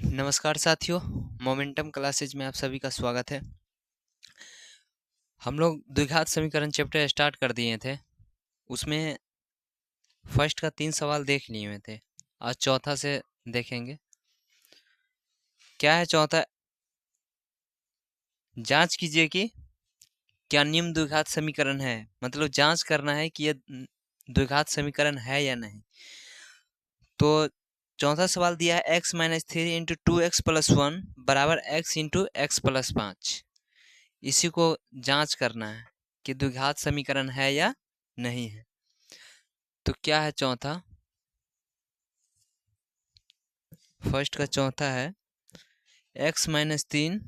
नमस्कार साथियों, momentum classes में आप सभी का स्वागत है। हम लोग द्विघात समीकरण चैप्टर स्टार्ट कर दिए थे। उसमें फर्स्ट का 3 सवाल देख लिए हुए थे। आज चौथा से देखेंगे। क्या है चौथा? जांच कीजिए कि क्या निम्न द्विघात समीकरण है। मतलब जांच करना है कि यह द्विघात समीकरण है या नहीं। तो चौथा सवाल दिया है x minus 3 into 2x plus 1 बराबर x इंटू एक्स प्लस 5। इसी को जांच करना है कि द्विघात समीकरण है या नहीं है। तो क्या है चौथा? फर्स्ट का चौथा है x minus 3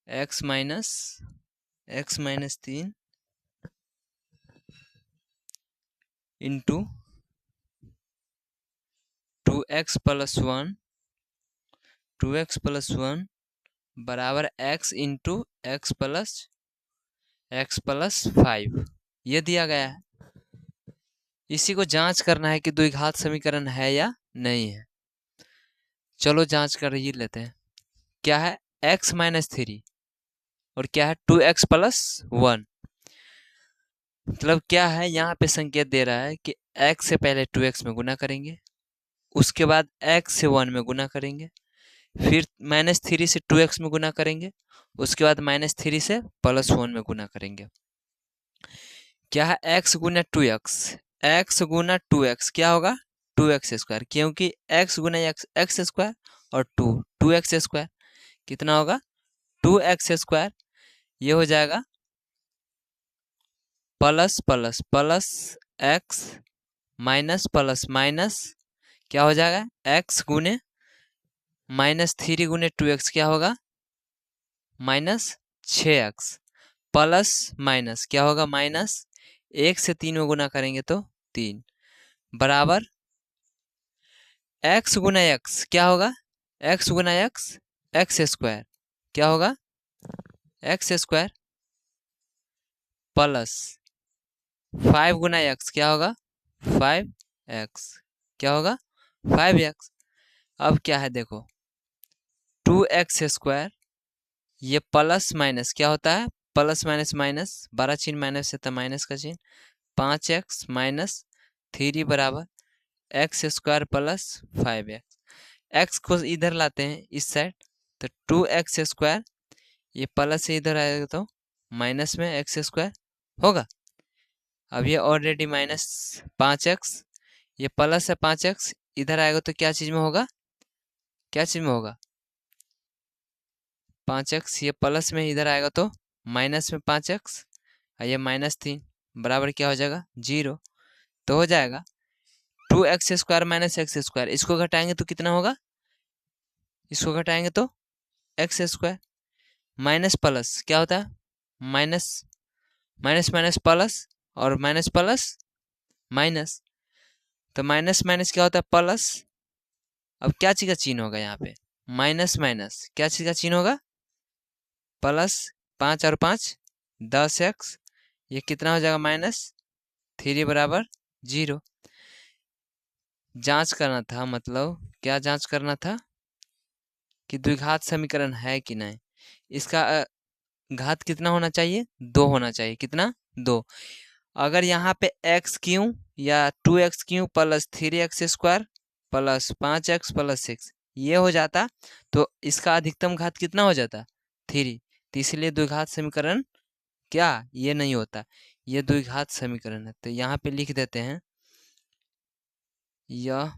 x minus 3 into 2x plus 1 बराबर x इंटू एक्स प्लस 5 ये दिया गया है। इसी को जांच करना है कि द्विघात समीकरण है या नहीं है। चलो जांच कर ही लेते हैं। क्या है x माइनस 3 और क्या है 2x प्लस 1। मतलब क्या है, यहाँ पे संकेत दे रहा है कि x से पहले 2x में गुना करेंगे, उसके बाद x से 1 में गुना करेंगे, फिर माइनस 3 से 2x में गुना करेंगे, उसके बाद माइनस 3 से प्लस 1 में गुना करेंगे। क्या है x गुना 2x, x गुना 2x क्या होगा 2x स्क्वायर, क्योंकि x गुना एक्स स्क्वायर और 2x स्क्वायर कितना होगा 2x स्क्वायर। ये हो जाएगा plus plus plus x minus plus minus क्या हो जाएगा x गुने माइनस 3 गुने 2x क्या होगा माइनस 6x प्लस माइनस क्या होगा माइनस 1 से 3 में गुना करेंगे तो 3 बराबर x गुना x क्या होगा x गुना एक्स स्क्वायर क्या होगा एक्स स्क्वायर प्लस 5 गुना x क्या होगा 5x क्या होगा 5x। अब क्या है देखो 2x स्क्वायर ये प्लस माइनस क्या होता है प्लस माइनस माइनस 12 चिन्ह माइनस से तो माइनस का चिन्ह 5x माइनस 3 बराबर x square plus 5x। X को इधर लाते हैं इस साइड तो 2x स्क्वायर ये प्लस से इधर आएगा तो माइनस में एक्स स्क्वायर होगा। अब ये ऑलरेडी माइनस 5x ये प्लस है 5x इधर आएगा तो क्या चीज में होगा क्या चीज में होगा 5x ये प्लस में इधर आएगा तो माइनस में 5x और ये माइनस 3 बराबर क्या हो जाएगा 0। तो हो जाएगा 2x square minus x square, इसको घटाएंगे तो कितना होगा इसको घटाएंगे तो एक्स स्क्वायर माइनस प्लस क्या होता है माइनस माइनस माइनस प्लस और माइनस प्लस माइनस तो माइनस माइनस क्या होता है प्लस। अब क्या चीज का चिन्ह होगा यहाँ पे माइनस माइनस क्या चीज का चिन्ह होगा प्लस 5 और 5 10x ये कितना हो जाएगा माइनस 3 बराबर 0। जांच करना था, मतलब क्या जांच करना था कि द्विघात समीकरण है कि नहीं। इसका घात कितना होना चाहिए 2 होना चाहिए, कितना 2। अगर यहाँ पे एक्स क्यू या 2x Q plus 3x square plus 5x plus 6 ये हो जाता तो इसका अधिकतम घात कितना हो जाता 3। तो इसलिए द्विघात समीकरण क्या ये नहीं होता, ये द्विघात समीकरण है। तो यहाँ पे लिख देते हैं यह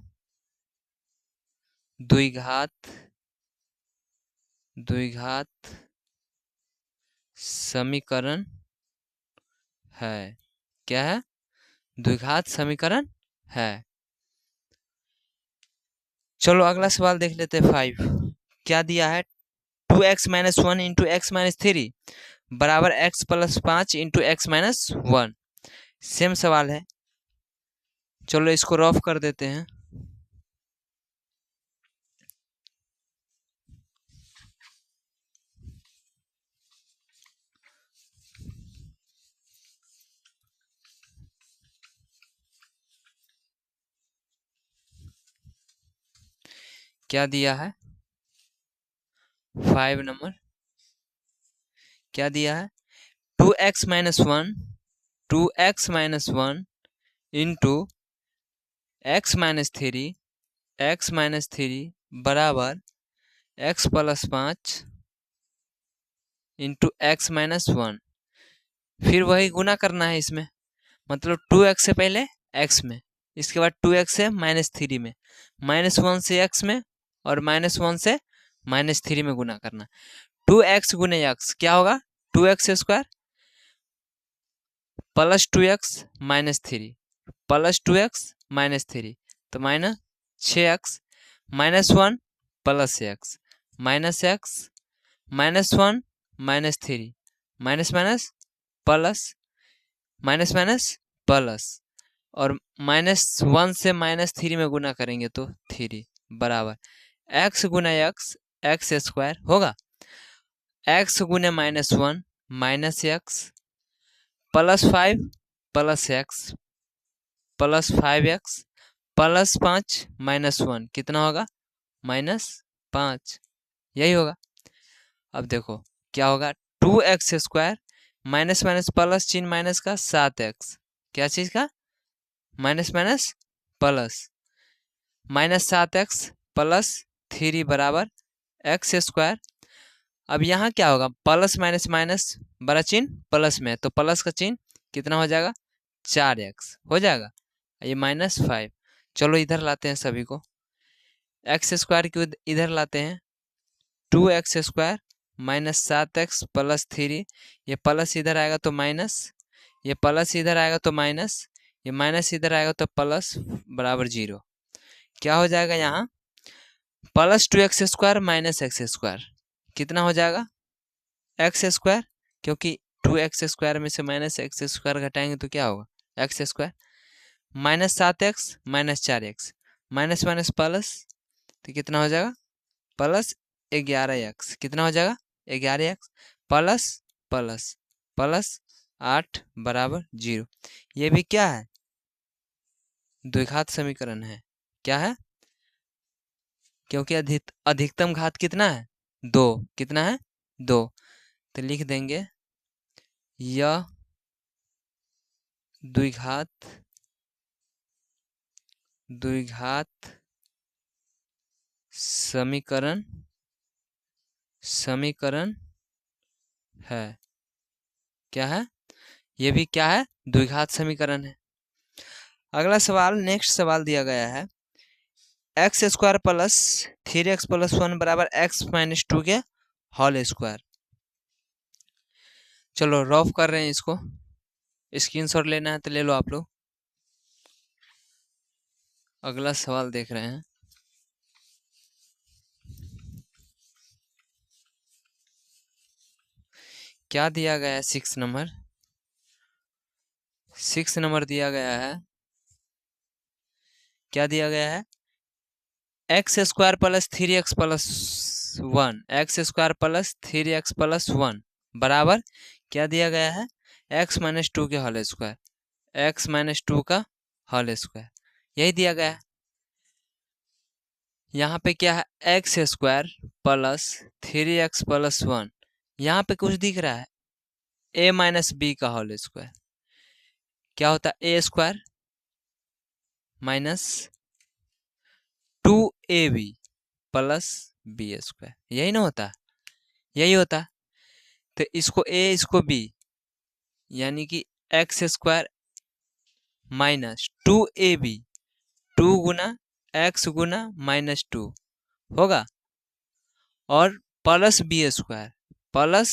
द्विघात समीकरण है। क्या है द्विघात समीकरण है। चलो अगला सवाल देख लेते हैं 5। क्या दिया है 2x minus 1 into x minus 3 बराबर x plus 5 into x minus 1। Same सवाल है, चलो इसको रफ कर देते हैं। क्या दिया है 5 नंबर क्या दिया है 2x minus 1 2x minus 1 into x minus three बराबर x plus 5 into x minus 1। फिर वही गुना करना है इसमें, मतलब 2x से पहले x में, इसके बाद 2x से माइनस 3 में, माइनस 1 से x में और माइनस 1 से माइनस 3 में गुना करना। 2x गुने x क्या होगा 2x square plus 2x minus 3 plus 2x minus 3 तो minus 6x minus 1 plus x minus x minus 1 minus 3 minus minus plus minus minus plus और माइनस 1 से माइनस 3 में गुना करेंगे तो 3 बराबर x गुना x स्क्वायर होगा x गुने minus 1 minus x plus 5 plus x plus 5x plus 5 minus 1 कितना होगा माइनस 5 यही होगा। अब देखो क्या होगा 2x square minus minus plus चिन्ह माइनस का 7x क्या चीज का minus minus plus minus 7x plus 3 बराबर x स्क्वायर। अब यहाँ क्या होगा प्लस माइनस माइनस बड़ा चिन्ह प्लस में तो प्लस का चिन्ह कितना हो जाएगा 4x हो जाएगा ये माइनस 5। चलो इधर लाते हैं सभी को x स्क्वायर को इधर लाते हैं 2x square minus 7x plus 3 ये प्लस इधर आएगा तो माइनस ये प्लस इधर आएगा तो माइनस ये माइनस इधर आएगा तो प्लस बराबर 0 क्या हो जाएगा यहाँ plus 2x square minus x square कितना हो जाएगा x स्क्वायर क्योंकि 2x स्क्वायर में से माइनस x स्क्वायर घटाएंगे तो क्या होगा x square minus 7x minus 4x minus minus plus तो कितना हो जाएगा प्लस 11x कितना हो जाएगा 11x प्लस प्लस प्लस 8 बराबर 0। ये भी क्या है द्विघात समीकरण है क्या है क्योंकि अधिकतम घात कितना है 2 कितना है 2 तो लिख देंगे यह द्विघात समीकरण है क्या है ये भी क्या है द्विघात समीकरण है। अगला सवाल नेक्स्ट सवाल दिया गया है x square plus 3x plus 1 बराबर x माइनस 2 के होल स्क्वायर। चलो रफ कर रहे हैं इसको स्क्रीनशॉट लेना है तो ले लो आप लोग। अगला सवाल देख रहे हैं क्या दिया गया है 6 नंबर दिया गया है क्या दिया गया है x square plus 3x plus 1 x square plus 3x plus 1 बराबर क्या दिया गया है x माइनस 2 के होल स्क्वायर x माइनस 2 का होल स्क्वायर यही दिया गया है। यहाँ पे क्या है x square plus 3x plus 1 यहाँ पे कुछ दिख रहा है a माइनस बी का होल स्क्वायर क्या होता है a स्क्वायर minus 2ab plus B square यही ना होता यही होता। तो इसको a इसको b यानी कि एक्स स्क्वायर माइनस 2ab 2 गुना x गुना माइनस 2 होगा और प्लस बी स्क्वायर प्लस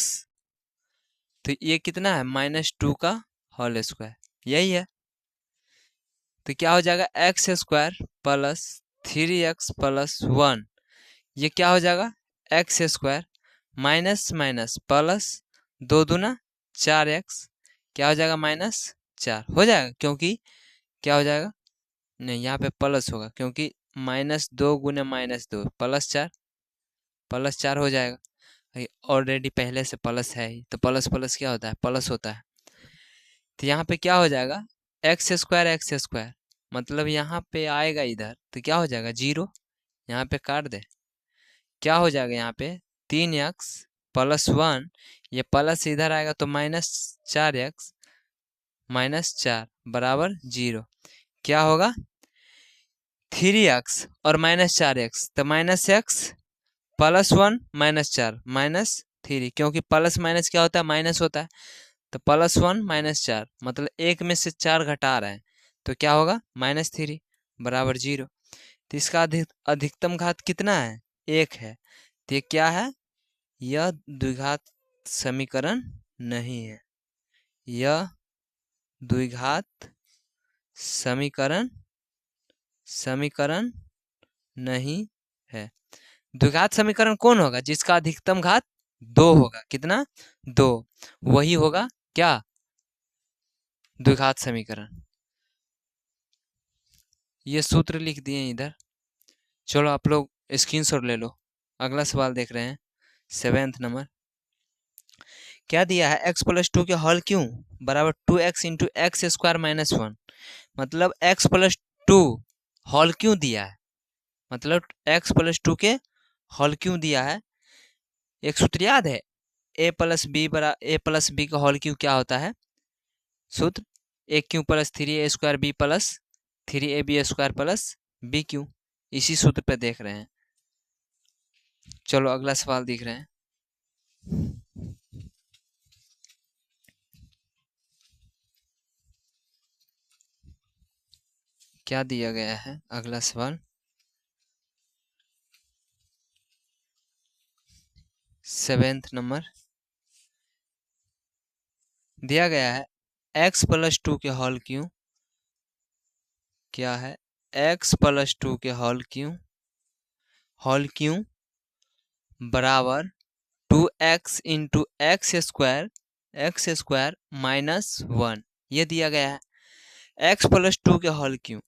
तो ये कितना है माइनस 2 का होल स्क्वायर यही है। तो क्या हो जाएगा x square plus 3x plus 1 ये क्या हो जाएगा x square minus minus plus 2 दूना 4x क्या हो जाएगा माइनस 4 हो जाएगा क्योंकि क्या हो जाएगा नहीं यहाँ पे प्लस होगा क्योंकि माइनस 2 गुने माइनस 2 प्लस 4 हो जाएगा ऑलरेडी पहले से प्लस है ही तो प्लस प्लस क्या होता है प्लस होता है। तो यहाँ पे क्या हो जाएगा एक्स स्क्वायर मतलब यहाँ पे आएगा इधर तो क्या हो जाएगा 0 यहाँ पे काट दे क्या हो जाएगा यहाँ पे 3x+1, ये प्लस इधर आएगा तो -4x -4 बराबर 0। क्या होगा 3x और -4x, तो -x+1 -4 -3, क्योंकि प्लस माइनस क्या होता है, माइनस होता है, तो +1 -4 मतलब एक में से 4 घटा रहे हैं, तो क्या होगा -3 बराबर 0। तो इसका अधिकतम घात कितना है, 1 है, तो ये क्या है, यह द्विघात समीकरण नहीं है, यह द्विघात समीकरण नहीं है। द्विघात समीकरण कौन होगा, जिसका अधिकतम घात 2 होगा, कितना 2, वही होगा क्या द्विघात समीकरण। ये सूत्र लिख दिए इधर, चलो आप लोग स्क्रीनशॉट ले लो। अगला सवाल देख रहे हैं 7th नंबर। क्या दिया है, x+2 के हल क्यों बराबर 2x इंटू एक्स स्क्वायर -1, मतलब x+2 हल क्यों दिया है, मतलब x+2 के हल क्यों दिया है। एक सूत्र याद है, a+b का हल क्यों क्या होता है, सूत्र a³ + 3a² b + 3ab² + bq, इसी सूत्र पे देख रहे हैं। चलो अगला सवाल देख रहे हैं। क्या दिया गया है, अगला सवाल 7th नंबर दिया गया है, x+2 के हल क्यों, क्या है, x+2 के हल क्यों बराबर 2x इंटू एक्स स्क्वायर -1, ये दिया गया है। x+2 के हल क्यों,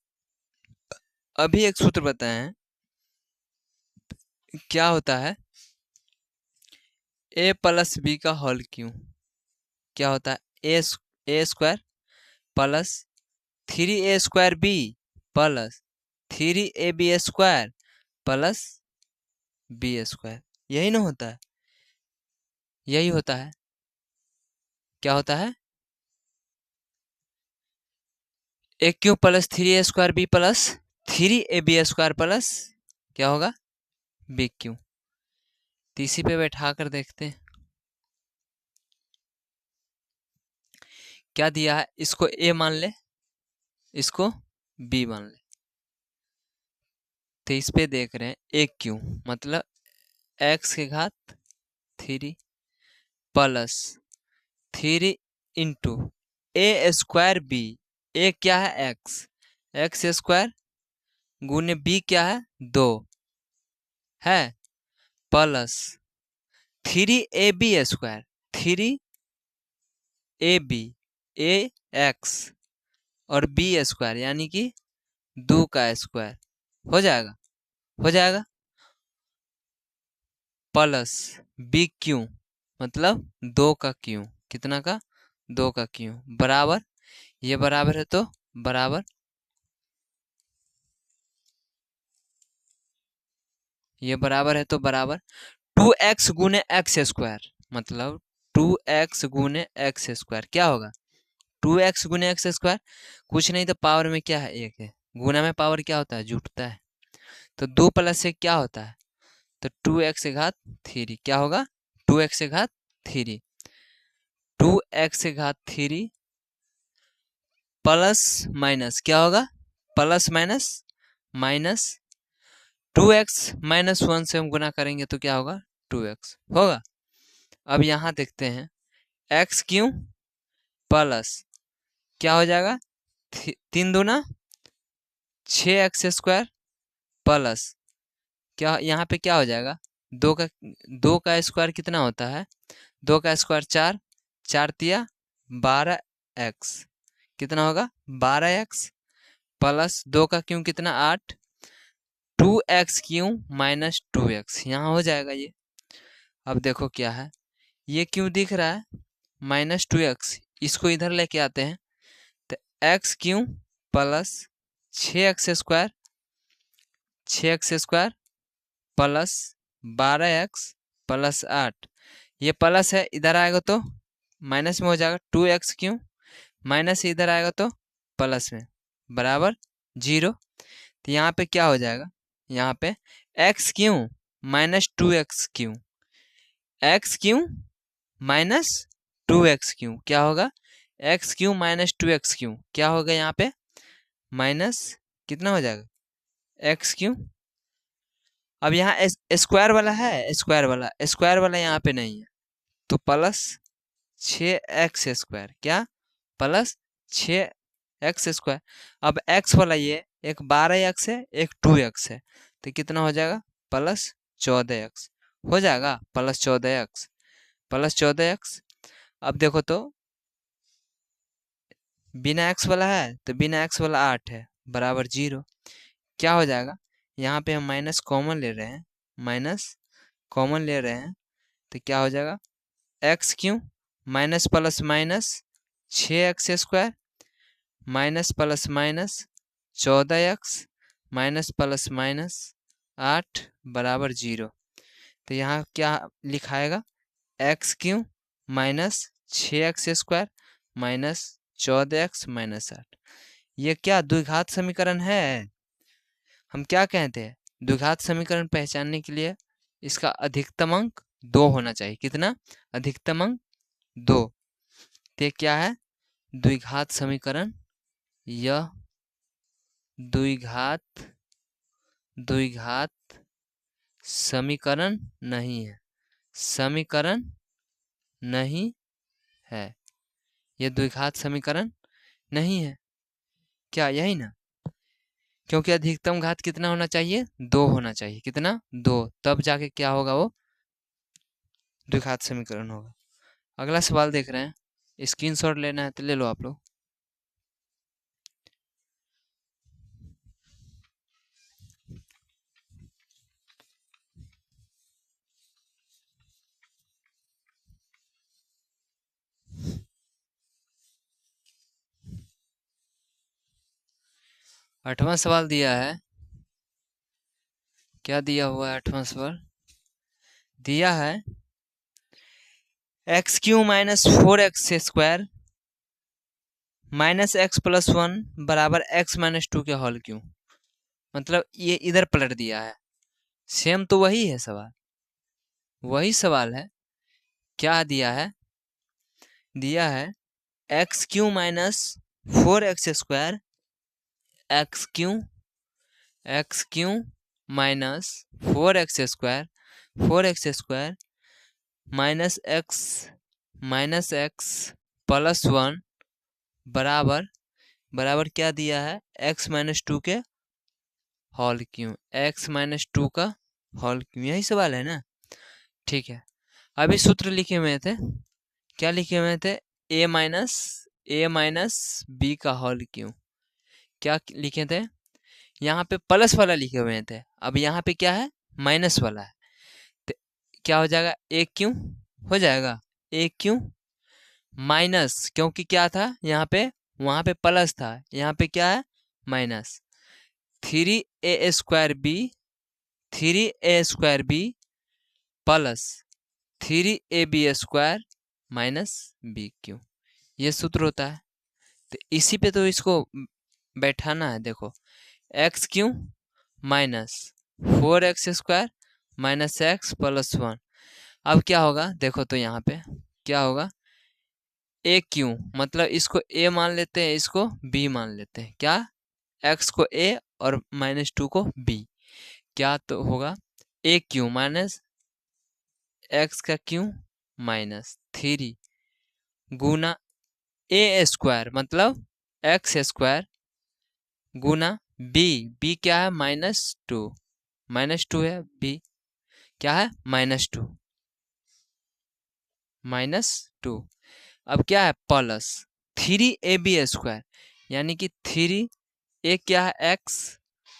अभी एक सूत्र बताएं क्या होता है, a+b का हल क्यों क्या होता है, a² + 3a² b + 3ab² + b², यही ना होता है, यही होता है, क्या होता है, a³ + 3a² b + 3ab² + क्या होगा bq। तो इसी पे बैठा कर देखते हैं क्या दिया है, इसको a मान ले, इसको b मान ले, तो इस पे देख रहे हैं a³ मतलब x के घात 3 + 3 इंटू a² b, a क्या है x² गुने b क्या है 2 है + 3ab², 3ab ax और b² यानी कि 2 का स्क्वायर हो जाएगा प्लस bq मतलब 2 का q, कितना का 2 का q बराबर, ये बराबर है तो बराबर, ये बराबर है तो बराबर 2x गुने x² मतलब 2x गुने x², क्या होगा 2x गुने x², कुछ नहीं तो पावर में क्या है 1 है, गुना में पावर क्या होता है जुटता है, तो 2 + 1 क्या होता है, तो 2x के घात 3, क्या होगा 2x के घात 3, 2x के घात 3 प्लस माइनस क्या होगा, प्लस माइनस 2x -1 से हम गुना करेंगे तो क्या होगा 2x होगा। अब यहाँ देखते हैं x³ प्लस क्या हो जाएगा 3 दूना 6x² प्लस क्या, यहाँ पे क्या हो जाएगा 2 का स्क्वायर कितना होता है, 2 का स्क्वायर 4, 4 तिया 12x, कितना होगा 12x प्लस 2 का क्यों कितना 8, 2x³ - 2x, यहाँ हो जाएगा ये। अब देखो क्या है, ये क्यों दिख रहा है -2x, इसको इधर लेके आते हैं, तो x³ plus 6x² plus 12x plus 8, ये प्लस है इधर आएगा तो माइनस में हो जाएगा 2x3, माइनस इधर आएगा तो प्लस में, बराबर 0। तो यहाँ पे क्या हो जाएगा, यहाँ पे x3 minus 2x3, x3 minus 2x3 क्या होगा, x3 माइनस 2x3 क्या होगा, यहाँ पे माइनस कितना हो जाएगा x3। अब यहाँ स्क्वायर वाला है, स्क्वायर वाला यहाँ पे नहीं है, तो प्लस 6x², क्या प्लस 6x²। अब x वाला ये एक 12x है, एक 2x है, तो कितना हो जाएगा प्लस 14x हो जाएगा, प्लस 14x, प्लस 14x। अब देखो तो बिना x वाला है तो बिना x वाला 8 है, बराबर 0। क्या हो जाएगा, यहाँ पे हम माइनस कॉमन ले रहे हैं, माइनस कॉमन ले रहे हैं, तो क्या हो जाएगा x3 minus plus minus 6x² minus plus minus 14x minus plus minus 8 बराबर 0। तो यहाँ क्या लिखाएगा, x3 minus 6x² minus 14x minus 8। ये क्या द्विघात समीकरण है। हम क्या कहते हैं, द्विघात समीकरण पहचानने के लिए इसका अधिकतम अंक 2 होना चाहिए। कितना, अधिकतम अंक 2। तो क्या है, द्विघात समीकरण, यह द्विघात समीकरण नहीं है, समीकरण नहीं है, यह द्विघात समीकरण नहीं है। क्या यही ना, क्योंकि अधिकतम घात कितना होना चाहिए, 2 होना चाहिए। कितना, 2, तब जाके क्या होगा, वो द्विघात समीकरण होगा। अगला सवाल देख रहे हैं, स्क्रीनशॉट लेना है तो ले लो आप लोग। आठवां सवाल दिया है, क्या दिया हुआ है, आठवां सवाल दिया है x³ minus 4x² minus x plus 1 बराबर x माइनस 2 के होल क्यों। मतलब ये इधर पलट दिया है, सेम तो वही है सवाल, वही सवाल है। क्या दिया है, दिया है x³ minus 4x² x³ minus 4x² minus x plus 1 बराबर क्या दिया है, x माइनस 2 के होल क्यों, x माइनस 2 का होल क्यों, यही सवाल है ना। ठीक है, अभी सूत्र लिखे हुए थे, क्या लिखे हुए थे, a माइनस b का होल क्यों। क्या लिखे थे, यहाँ पे प्लस वाला लिखे हुए थे, अब यहाँ पे क्या है, माइनस वाला है, तो क्या हो जाएगा, a क्यों हो जाएगा, a क्यों माइनस, क्योंकि क्या था यहाँ पे, वहां पे प्लस था, यहाँ पे क्या है minus, 3a² b plus 3ab² minus b क्यों, ये सूत्र होता है। तो इसी पे तो इसको बैठाना है। देखो x³ minus 4x² minus x plus 1, अब क्या होगा, देखो तो यहाँ पे क्या होगा, a³ मतलब इसको a मान लेते हैं, इसको b मान लेते हैं, क्या x को a और माइनस 2 को b, क्या तो होगा a³ माइनस x का क्यों माइनस 3 गुना a² मतलब x² गुना b क्या है माइनस टू है, b क्या है -2 अब क्या है प्लस 3ab², यानी कि 3a क्या है x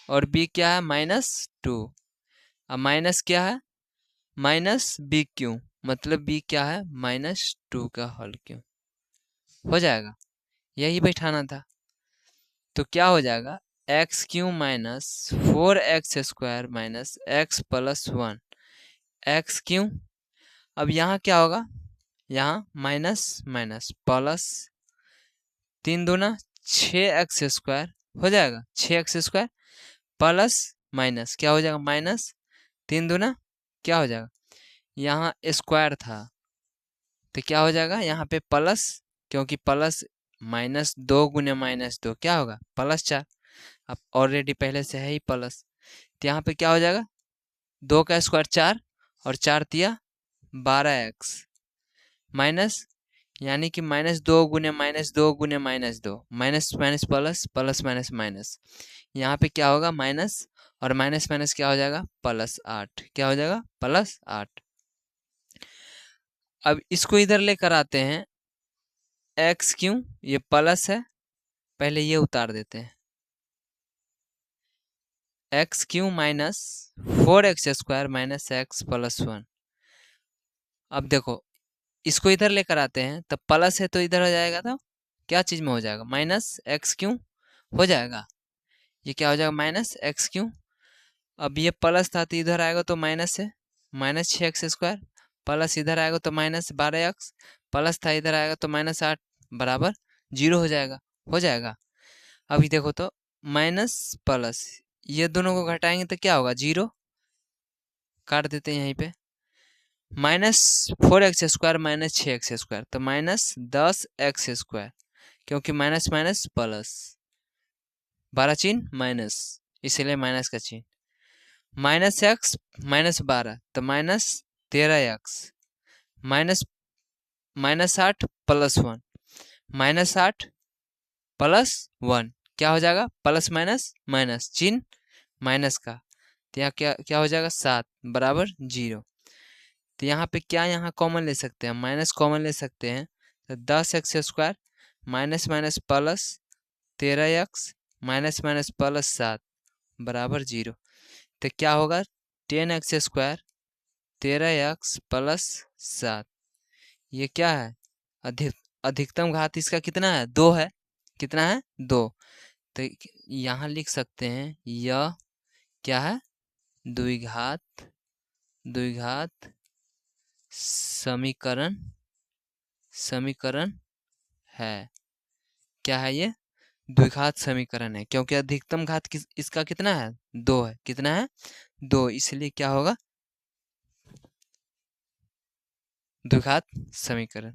और b क्या है -2, अब माइनस क्या है b क्यों, मतलब b क्या है -2 का होल क्यों, हो जाएगा, यही बैठाना था। तो क्या हो जाएगा, x³ minus 4x² minus x plus 1, x³ अब यहाँ क्या होगा, यहाँ माइनस माइनस प्लस 3 दूना 6x² हो जाएगा, 6x² प्लस माइनस क्या हो जाएगा, माइनस 3 दूना क्या हो जाएगा, यहाँ स्क्वायर था तो क्या हो जाएगा यहाँ पे प्लस, क्योंकि प्लस -2 गुने -2 क्या होगा, +4। अब ऑलरेडी पहले से है ही प्लस, तो यहाँ पे क्या हो जाएगा, 2 का स्क्वायर 4 और 4 तिया 12x माइनस, यानी कि -2 गुने -2 गुने -2, minus minus plus, plus minus minus, यहाँ पे क्या होगा माइनस, और माइनस माइनस क्या हो जाएगा +8, क्या हो जाएगा +8। अब इसको इधर लेकर आते हैं, x क्यों, ये प्लस है, पहले ये उतार देते हैं, x क्यों माइनस 4x² माइनस x + 1। अब देखो इसको इधर लेकर आते हैं, तब प्लस है तो इधर हो जाएगा, तो क्या चीज़ में हो जाएगा, -x क्यों हो जाएगा, ये क्या हो जाएगा -x क्यों। अब ये प्लस था तो इधर आएगा तो माइनस है, -6x² प्लस इधर आएगा तो -12x प्लस था इधर आएगा तो -8 बराबर 0 हो जाएगा। अभी देखो तो माइनस प्लस ये दोनों को घटाएंगे तो क्या होगा 0, काट देते हैं यहीं पे, -4x² माइनस 6x², तो -10x², क्योंकि माइनस माइनस प्लस, 12 चिन्ह माइनस, इसीलिए माइनस का चिन्ह, -x -12 तो -13x, -8 + 1, -8 + 1 क्या हो जाएगा, प्लस माइनस माइनस, चिन्ह माइनस का, तो यहाँ क्या क्या हो जाएगा 7 बराबर 0। तो यहाँ पे क्या यहाँ कॉमन ले सकते हैं, माइनस कॉमन ले सकते हैं, तो 10x² minus minus plus 13x minus minus plus 7 बराबर 0। तो क्या होगा 10x² 13x + 7, ये क्या है, अधिकतम घात इसका कितना है, 2 है, कितना है 2। तो यहाँ लिख सकते हैं यह क्या है, द्विघात समीकरण है, क्या है ये, द्विघात समीकरण है, क्योंकि अधिकतम घात इसका कितना है 2 है, कितना है 2, इसलिए क्या होगा द्विघात समीकरण।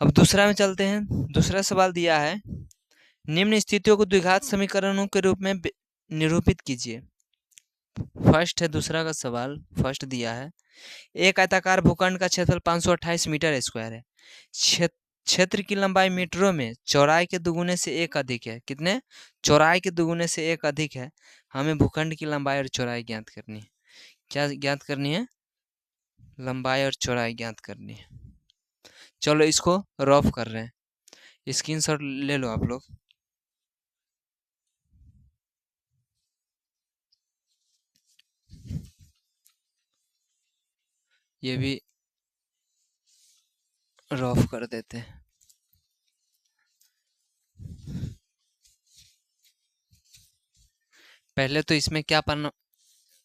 अब दूसरा में चलते हैं, दूसरा सवाल दिया है, निम्न स्थितियों को द्विघात समीकरणों के रूप में निरूपित कीजिए। फर्स्ट है दूसरा का सवाल, फर्स्ट दिया है, एक आयताकार भूखंड का क्षेत्रफल 528 मीटर स्क्वायर है, क्षेत्र की लंबाई मीटरों में चौड़ाई के दुगुने से 1 अधिक है, कितने, चौड़ाई के दुगुने से 1 अधिक है, हमें भूखंड की लंबाई और चौड़ाई ज्ञात करनी है, क्या ज्ञात करनी है, लंबाई और चौड़ाई ज्ञात करनी है। चलो इसको रफ कर रहे हैं, स्क्रीनशॉट ले लो आप लोग, ये भी रफ कर देते हैं। पहले तो इसमें क्या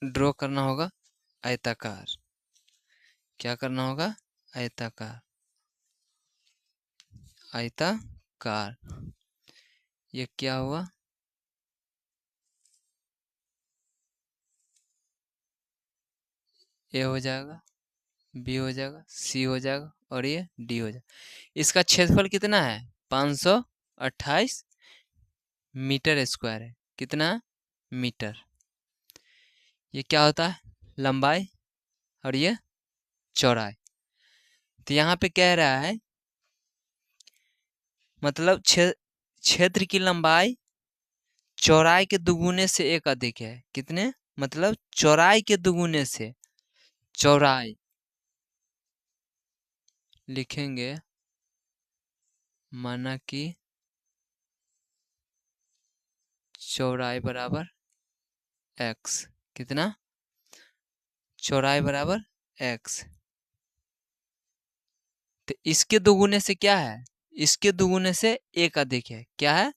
ड्रॉ करना होगा, आयताकार, क्या करना होगा, आयताकार, ये क्या हुआ, ए हो जाएगा, बी हो जाएगा, सी हो जाएगा और ये डी हो जाएगा। इसका क्षेत्रफल कितना है 528 मीटर स्क्वायर है, कितना मीटर, ये क्या होता है लंबाई और ये चौड़ाई। तो यहाँ पे कह रहा है मतलब क्षेत्र की लंबाई चौड़ाई के दुगुने से 1 अधिक है, कितने, मतलब चौड़ाई के दुगुने से, चौड़ाई लिखेंगे माना कि चौड़ाई बराबर x, कितना, चौड़ाई बराबर x, तो इसके दुगुने से क्या है, इसके दुगुने से 1 अधिक है, क्या है,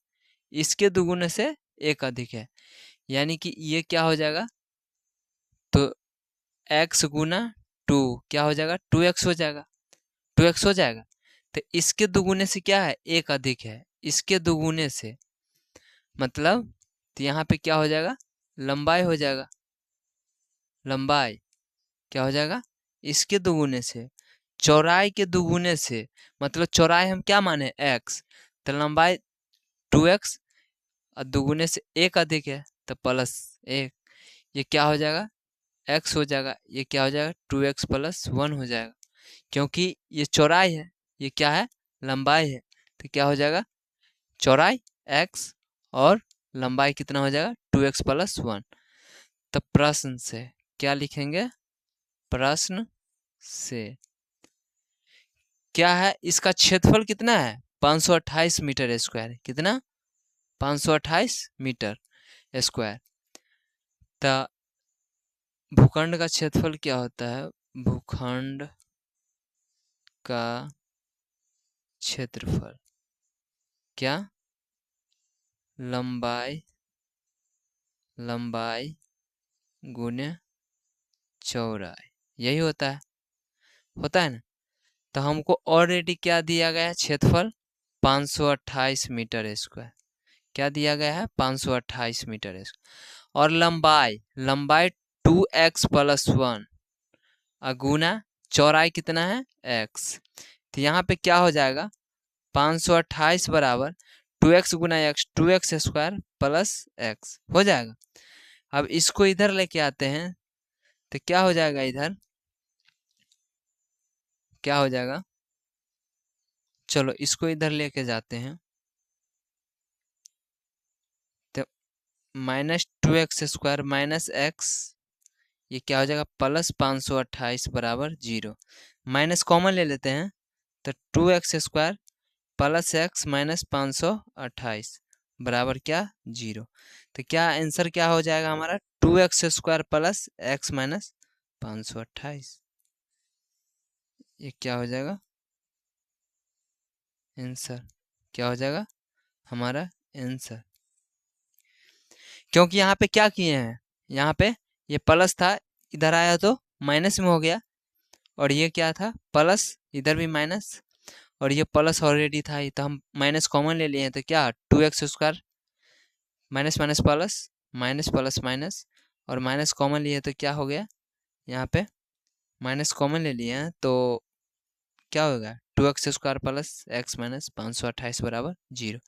इसके दुगुने से 1 अधिक है, यानी कि ये क्या हो जाएगा, तो x गुना 2 क्या हो जाएगा 2x हो जाएगा, 2x हो जाएगा। तो इसके दुगुने से क्या है, एक अधिक है, इसके दुगुने से मतलब तो यहाँ पे क्या हो जाएगा, लंबाई हो जाएगा, लंबाई क्या हो जाएगा, इसके दुगुने से, चौड़ाई के दुगुने से, मतलब चौड़ाई हम क्या माने x, तो लंबाई 2x और दुगुने से एक अधिक है तो प्लस एक, ये क्या हो जाएगा x हो जाएगा, ये क्या हो जाएगा 2x + 1 हो जाएगा, क्योंकि ये चौड़ाई है, ये क्या है लंबाई है, तो क्या हो जाएगा चौड़ाई x और लंबाई कितना हो जाएगा 2x + 1। तो प्रश्न से क्या लिखेंगे, प्रश्न से क्या है, इसका क्षेत्रफल कितना है 528 मीटर स्क्वायर, कितना 528 मीटर स्क्वायर। तो भूखंड का क्षेत्रफल क्या होता है, भूखंड का क्षेत्रफल क्या, लंबाई, लंबाई गुने चौड़ाई, यही होता है ना। तो हमको ऑलरेडी क्या दिया गया है, क्षेत्रफल 528 मीटर स्क्वायर, क्या दिया गया है 528 मीटर स्क्वायर, और लंबाई, लंबाई 2x + 1 गुना चौड़ाई कितना है x। तो यहाँ पे क्या हो जाएगा 528 बराबर 2x गुना x, 2x square plus x हो जाएगा। अब इसको इधर लेके आते हैं तो क्या हो जाएगा, इधर क्या हो जाएगा, चलो इसको इधर लेके जाते हैं, तो -2x² माइनस x, ये क्या हो जाएगा प्लस 528 बराबर 0, माइनस कॉमन ले लेते हैं तो 2x² प्लस x माइनस 528 बराबर क्या 0। तो क्या आंसर क्या हो जाएगा हमारा 2x² प्लस x माइनस 528, ये क्या हो जाएगा आंसर, क्या हो जाएगा हमारा आंसर। क्योंकि यहाँ पे क्या किए हैं, यहाँ पे ये प्लस था, इधर आया तो माइनस में हो गया, और ये क्या था प्लस, इधर भी माइनस, और ये प्लस ऑलरेडी था, तो हम माइनस कॉमन ले लिए हैं, तो क्या 2x² minus minus plus, minus plus minus, और माइनस कॉमन लिए तो क्या हो गया, यहाँ पे माइनस कॉमन ले लिए हैं तो क्या होगा 2x² प्लस x माइनस 528 बराबर 0।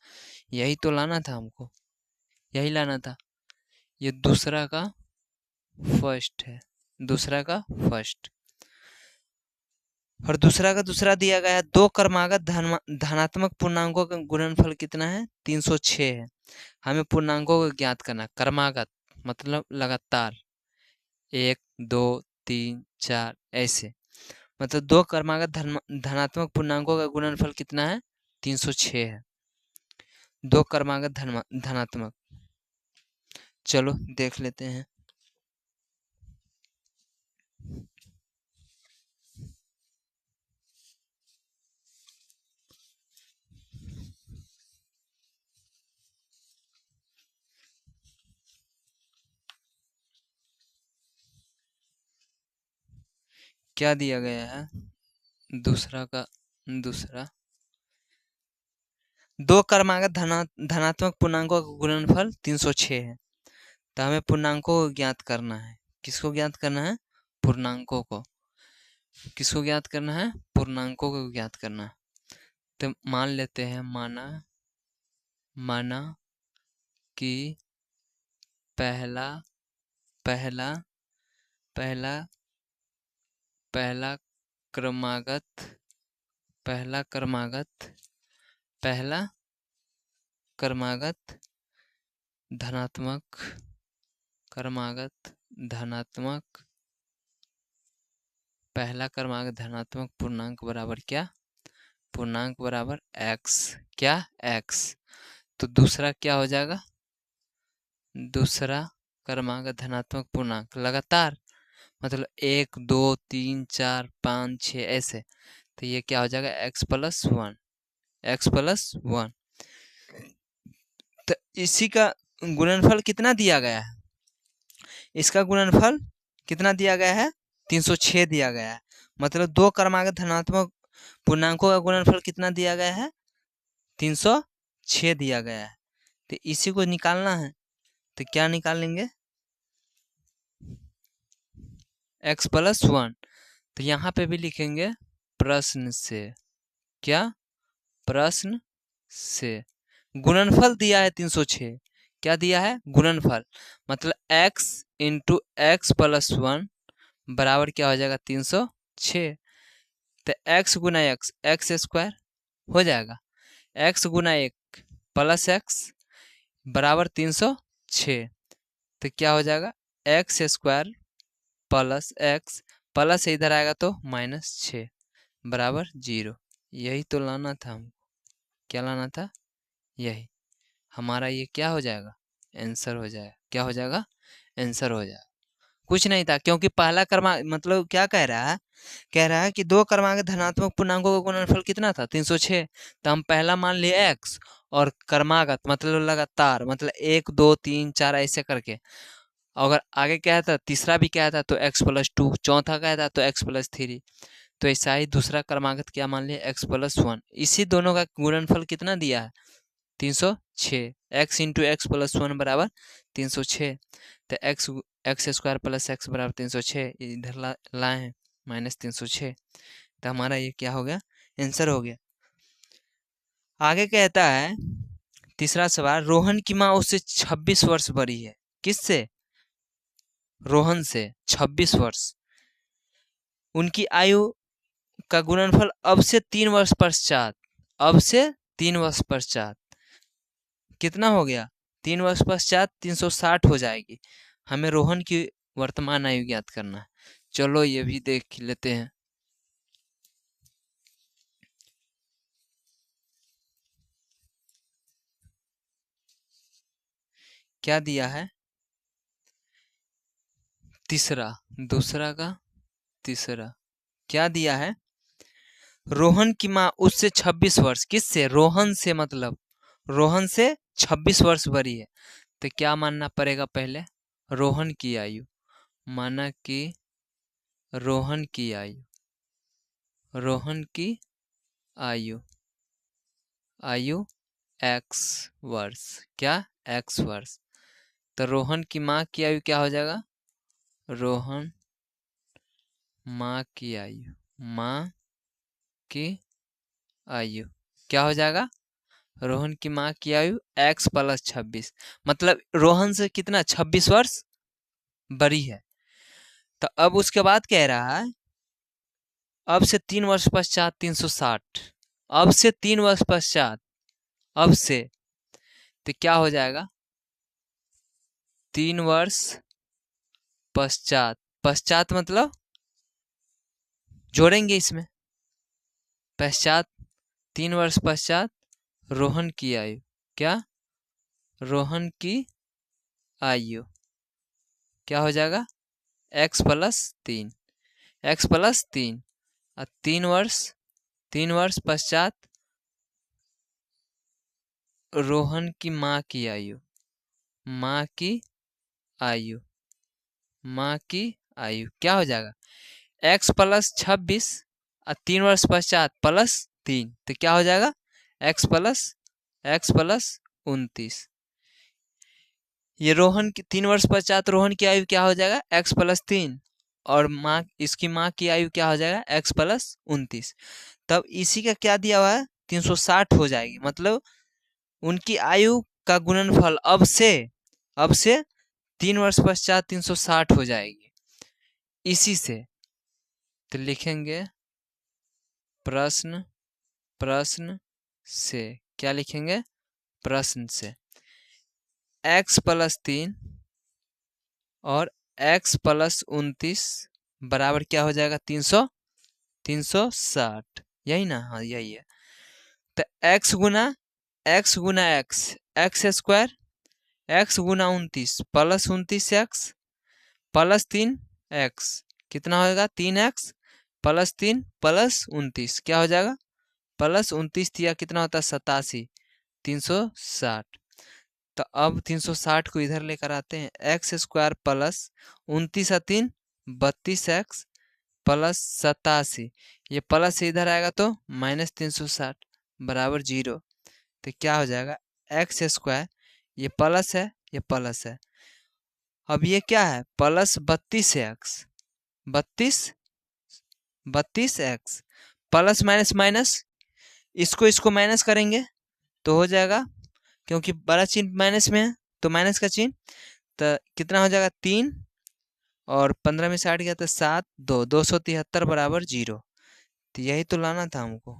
यही तो लाना था हमको, यही लाना था। ये दूसरा का फर्स्ट है, दूसरा का फर्स्ट, और दूसरा का दूसरा दिया गया है, दो क्रमागत धनात्मक पूर्णांकों का गुणनफल कितना है 306 है। हमें पूर्णांकों को ज्ञात करना, क्रमागत मतलब लगातार 1 2 3 4 ऐसे, मतलब दो क्रमागत धनात्मक पूर्णांकों का गुणनफल कितना है 306 है, दो क्रमागत धनात्मक। चलो देख लेते हैं, क्या दिया गया है, दूसरा का दूसरा, दो क्रमागत धनात्मक पूर्णांकों का गुणनफल 306 है। तो हमें पूर्णांकों को ज्ञात करना है, किसको ज्ञात करना है, पूर्णांकों को, किसको ज्ञात करना है, पूर्णांकों को ज्ञात करना है। तो मान लेते हैं, माना कि पहला पहला पहला पहला क्रमागत पहला क्रमागत पहला क्रमागत धनात्मक क्रमागत धनात्मक पहला क्रमागत धनात्मक पूर्णांक बराबर क्या, पूर्णांक बराबर x, क्या x। तो दूसरा क्या हो जाएगा, दूसरा क्रमागत धनात्मक पूर्णांक लगातार, मतलब 1 2 3 4 5 6 ऐसे, तो ये क्या हो जाएगा x + 1, x + 1। तो इसी का गुणनफल कितना दिया गया है, इसका गुणनफल कितना दिया गया है 306 दिया गया है। मतलब दो क्रमागत धनात्मक पूर्णांकों का गुणनफल कितना दिया गया है? 306 दिया गया है। तो इसी को निकालना है। तो क्या निकालेंगे? x + 1। तो यहाँ पे भी लिखेंगे प्रश्न से। क्या? प्रश्न से। गुणनफल दिया है 306। क्या दिया है? गुणनफल। मतलब x × x + 1 बराबर क्या हो जाएगा? 306। तो x गुना x स्क्वायर हो जाएगा। x गुना 1 + x बराबर 306। तो क्या हो जाएगा? x स्क्वायर + x प्लस इधर आएगा तो -6 बराबर 0। यही तो लाना था हमको। क्या लाना था? यही। हमारा ये क्या हो जाएगा? आंसर हो जाएगा। क्या हो जाएगा? आंसर हो जाएगा। कुछ नहीं था, क्योंकि पहला क्रमांक मतलब क्या कह रहा है? कह रहा है कि दो क्रमांक धनात्मक पूर्णांकों का गुणनफल कितना था? 306। तो हम पहला मान लिए x और क्रमागत मतलब लगातार, मतलब 1 2 3 4 ऐसे करके। अगर आगे क्या था? तीसरा भी क्या था? तो x + 2। चौथा क्या था? तो x + 3। तो ऐसा ही दूसरा क्रमागत क्या मान लिया? x + 1। इसी दोनों का गुणनफल कितना दिया है? 306। x × x + 1 बराबर 306। तो x स्क्वायर + x बराबर 306 इधर लाए हैं -306। तो हमारा ये क्या हो गया? आंसर हो गया। आगे कहता है तीसरा सवाल, रोहन की माँ उससे 26 वर्ष बड़ी है। किससे? रोहन से 26 वर्ष। उनकी आयु का गुणनफल अब से 3 वर्ष पश्चात, अब से 3 वर्ष पश्चात कितना हो गया? 3 वर्ष पश्चात 360 हो जाएगी। हमें रोहन की वर्तमान आयु ज्ञात करना है। चलो ये भी देख लेते हैं। क्या दिया है? तीसरा, दूसरा का तीसरा। क्या दिया है? रोहन की माँ उससे 26 वर्ष। किससे? रोहन से, मतलब रोहन से 26 वर्ष बड़ी है। तो क्या मानना पड़ेगा? पहले रोहन की आयु। माना कि रोहन की आयु, रोहन की आयु, आयु x वर्ष। क्या? x वर्ष। तो रोहन की माँ की आयु क्या हो जाएगा? रोहन माँ की आयु, माँ की आयु क्या हो जाएगा? रोहन की माँ की आयु x + 26, मतलब रोहन से कितना? 26 वर्ष बड़ी है। तो अब उसके बाद कह रहा है अब से 3 वर्ष पश्चात 360। अब से 3 वर्ष पश्चात, अब से, तो क्या हो जाएगा? 3 वर्ष पश्चात, पश्चात मतलब जोड़ेंगे इसमें, पश्चात 3 वर्ष पश्चात रोहन की आयु। क्या? रोहन की आयु क्या हो जाएगा? x + 3, x + 3 और 3 वर्ष पश्चात रोहन की माँ की आयु, माँ की आयु, माँ की आयु क्या हो जाएगा? x + 26 और 3 वर्ष पश्चात +3, तो क्या हो जाएगा? x + 29। ये रोहन की 3 वर्ष पश्चात रोहन की आयु क्या हो जाएगा? x + 3 और माँ, इसकी माँ की आयु क्या हो जाएगा? x + 29। तब इसी का क्या दिया हुआ है? 360 हो जाएगी। मतलब उनकी आयु का गुणनफल अब से 3 वर्ष पश्चात 360 हो जाएगी। इसी से तो लिखेंगे प्रश्न से। क्या लिखेंगे? प्रश्न से x + 3 और x + 29 बराबर क्या हो जाएगा? 360। यही ना? हाँ यही है। तो x गुना x स्क्वायर, x गुना 29 + 29x + 3x कितना होगा? 3x + 3 + 29 क्या हो जाएगा? +29 दिया कितना होता है? 87। 360। तो अब 360 को इधर लेकर आते हैं। x स्क्वायर + 29 और 3 32x प्लस 87, ये प्लस से इधर आएगा तो माइनस 360 बराबर 0। तो क्या हो जाएगा एक्स स्क्वायर, ये प्लस है ये प्लस है, अब ये क्या है plus 32x, 32x plus minus minus, इसको माइनस करेंगे तो हो जाएगा, क्योंकि बड़ा चिन्ह माइनस में है तो माइनस का चिन्ह, तो कितना हो जाएगा 3 और 15 में 60 गया तो 7 273 बराबर 0। तो यही तो लाना था हमको,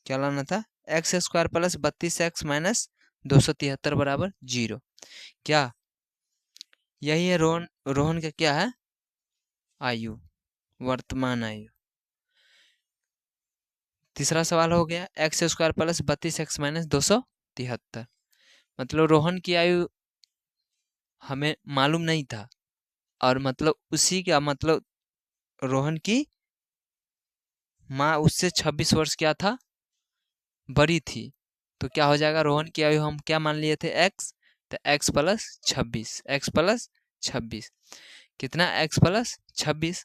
क्या लाना था x square plus 32x minus 273 बराबर 0। क्या यही है रोहन, रोहन का क्या है आयु, वर्तमान आयु। तीसरा सवाल हो गया x square plus 32x minus 273, मतलब रोहन की आयु हमें मालूम नहीं था, और मतलब उसी का मतलब रोहन की माँ उससे 26 वर्ष क्या था बड़ी थी, तो क्या हो जाएगा रोहन की आयु हम क्या मान लिए थे x, तो x प्लस 26, x प्लस 26 कितना x प्लस 26,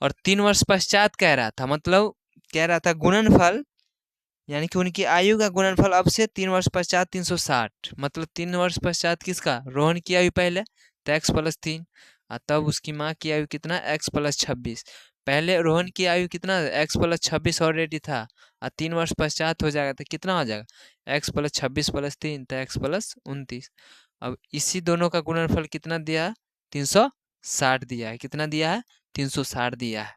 और 3 वर्ष पश्चात कह रहा था, मतलब कह रहा था गुणनफल, यानी कि उनकी आयु का गुणनफल अब से 3 वर्ष पश्चात 360, मतलब 3 वर्ष पश्चात किसका रोहन की आयु पहले तो x प्लस 3, और तब उसकी माँ की आयु कितना x प्लस 26, पहले रोहन की आयु कितना x प्लस 26 ऑलरेडी था, और 3 वर्ष पश्चात हो जाएगा तो कितना हो जाएगा x प्लस 26 प्लस 3 तो x प्लस 29। अब इसी दोनों का गुणनफल कितना दिया है 360 दिया है, कितना दिया है 360 दिया है,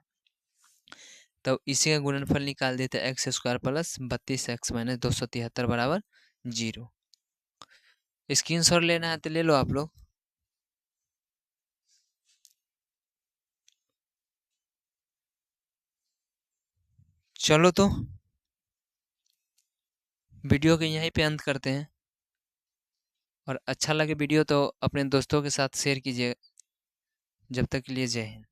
तो इसी का गुणनफल निकाल देते हैं x square plus 32x minus 273 बराबर 0। स्क्रीनशॉट लेना है तो ले लो आप लोग। चलो तो वीडियो के यहीं पे अंत करते हैं, और अच्छा लगे वीडियो तो अपने दोस्तों के साथ शेयर कीजिए। जब तक के लिए जय हिंद।